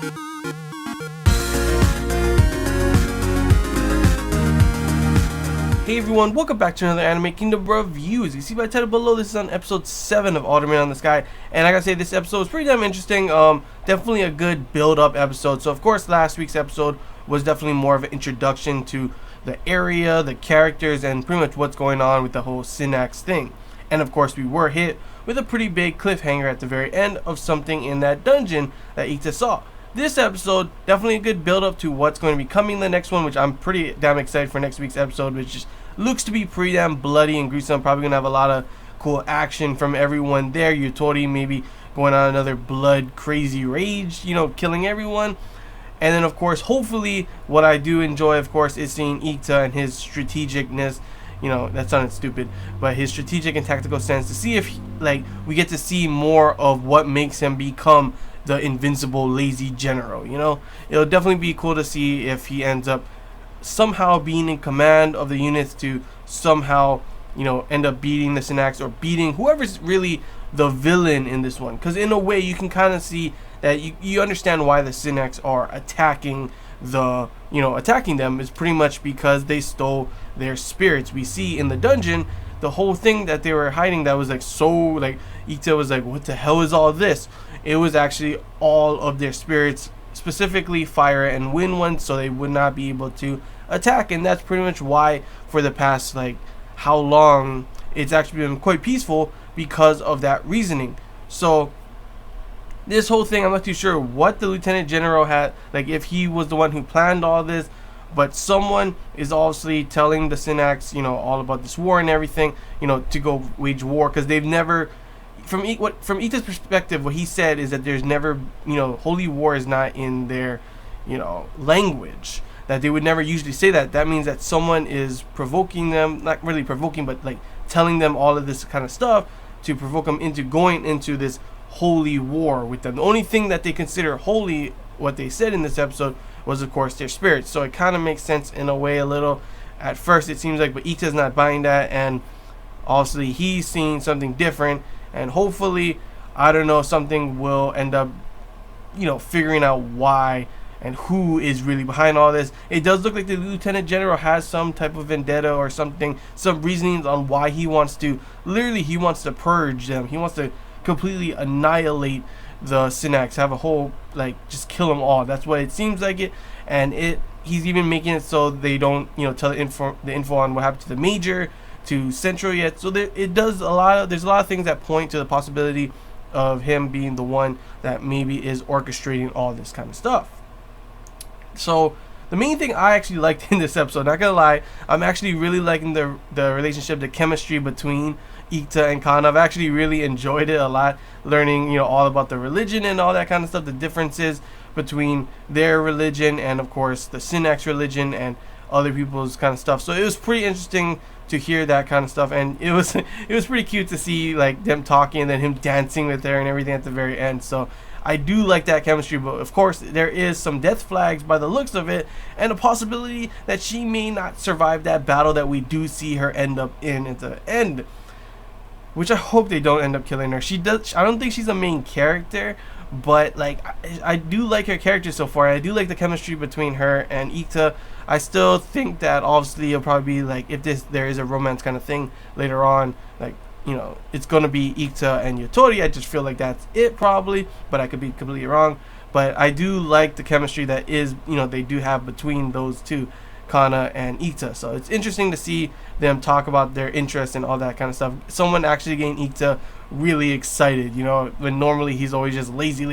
Hey everyone, welcome back to another Anime Kingdom reviews. You see by the title below, this is on episode 7 of Alderamin on the Sky, and I gotta say this episode was pretty damn interesting. Definitely a good build-up episode. So of course last week's episode was definitely more of an introduction to the area, the characters, and pretty much what's going on with the whole Synax thing. And of course we were hit with a pretty big cliffhanger at the very end of something in that dungeon that Ita saw. This episode, definitely a good build-up to what's going to be coming in the next one, which I'm pretty damn excited for next week's episode, which just looks to be pretty damn bloody and gruesome. Probably going to have a lot of cool action from everyone there. Yutori maybe going on another blood crazy rage, killing everyone. And then, of course, hopefully, what I do enjoy, of course, is seeing Ita and his strategicness. That sounded stupid, but his strategic and tactical sense, to see if, we get to see more of what makes him become the invincible lazy general. It'll definitely be cool to see if he ends up somehow being in command of the units to somehow end up beating the Synax or beating whoever's really the villain in this one, because in a way you can kind of see that you understand why the Synax are attacking attacking them is pretty much because they stole their spirits. We see in the dungeon the whole thing that they were hiding that was Ita was like, what the hell is all this? It was actually all of their spirits, specifically fire and wind ones, so they would not be able to attack. And that's pretty much why for the past how long it's actually been quite peaceful, because of that reasoning. So this whole thing, I'm not too sure what the Lieutenant General had, if he was the one who planned all this, but someone is obviously telling the Synax all about this war and everything, to go wage war, because they've never, from Ita's perspective, what he said is that there's never, holy war is not in their, language. That they would never usually say that. That means that someone is provoking them, not really provoking, but telling them all of this kind of stuff to provoke them into going into this holy war with them. The only thing that they consider holy, what they said in this episode, was of course their spirits. So it kind of makes sense in a way a little. At first it seems like, but Ita's not buying that, and obviously he's seeing something different. And hopefully, I don't know, something will end up, figuring out why and who is really behind all this. It does look like the Lieutenant General has some type of vendetta or something, some reasonings on why he wants to, he wants to purge them. He wants to completely annihilate the Synax, have a whole, just kill them all. That's what it seems like it. And he's even making it so they don't, tell the info on what happened to the Major, to Central yet. So there's a lot of things that point to the possibility of him being the one that maybe is orchestrating all this kind of stuff. So the main thing I actually liked in this episode, not gonna lie, I'm actually really liking the relationship, the chemistry between Ita and Kana. I've actually really enjoyed it a lot, learning all about the religion and all that kind of stuff, the differences between their religion and of course the Synax religion and other people's kind of stuff. So it was pretty interesting to hear that kind of stuff, and it was pretty cute to see them talking and then him dancing with her and everything at the very end. So I do like that chemistry, but of course there is some death flags by the looks of it, and a possibility that she may not survive that battle that we do see her end up in at the end, which I hope they don't end up killing her. I don't think she's a main character, but I do like her character so far. I do like the chemistry between her and Ita. I still think that obviously it'll probably be if there is a romance kind of thing later on, it's gonna be Ita and Yutori. I just feel like that's it probably, but I could be completely wrong. But I do like the chemistry that is they do have between those two, Kana and Ita. So it's interesting to see them talk about their interests and all that kind of stuff. Someone actually getting Ita really excited, when normally he's always just lazy.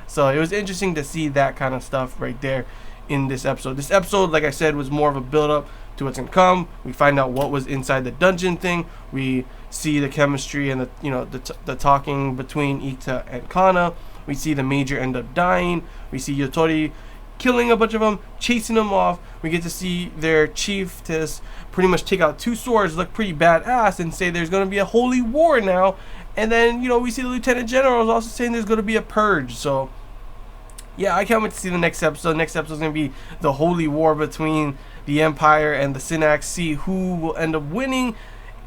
So it was interesting to see that kind of stuff right there in this episode. This episode, like I said, was more of a build-up to what's gonna come. We find out what was inside the dungeon thing. We see the chemistry and the talking between Ita and Kana. We see the Major end up dying. We see Yutori killing a bunch of them, chasing them off. We get to see their chiefess pretty much take out 2 swords, look pretty badass, and say there's gonna be a holy war now. And then we see the Lieutenant General is also saying there's gonna be a purge. So yeah, I can't wait to see the next episode. Next episode is going to be the holy war between the Empire and the Synax. See who will end up winning,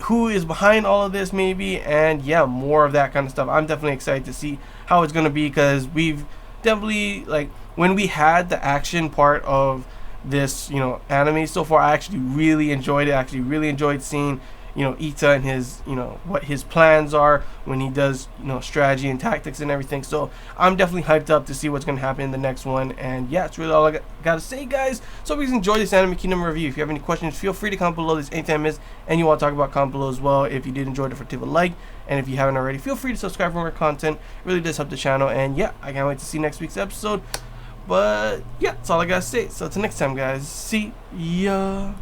who is behind all of this maybe, and yeah, more of that kind of stuff. I'm definitely excited to see how it's going to be, because we've definitely, like, when we had the action part of this, anime so far, I actually really enjoyed it. I actually really enjoyed seeing, Ita and his, what his plans are when he does, strategy and tactics and everything. So I'm definitely hyped up to see what's going to happen in the next one. And yeah, it's really all I got to say, guys. So please enjoy this Anime Kingdom review. If you have any questions, feel free to comment below. This anything I missed and you want to talk about, comment below as well. If you did enjoy it, leave a like. And if you haven't already, feel free to subscribe for more content. It really does help the channel. And yeah, I can't wait to see next week's episode. But yeah, that's all I got to say. So until next time, guys. See ya.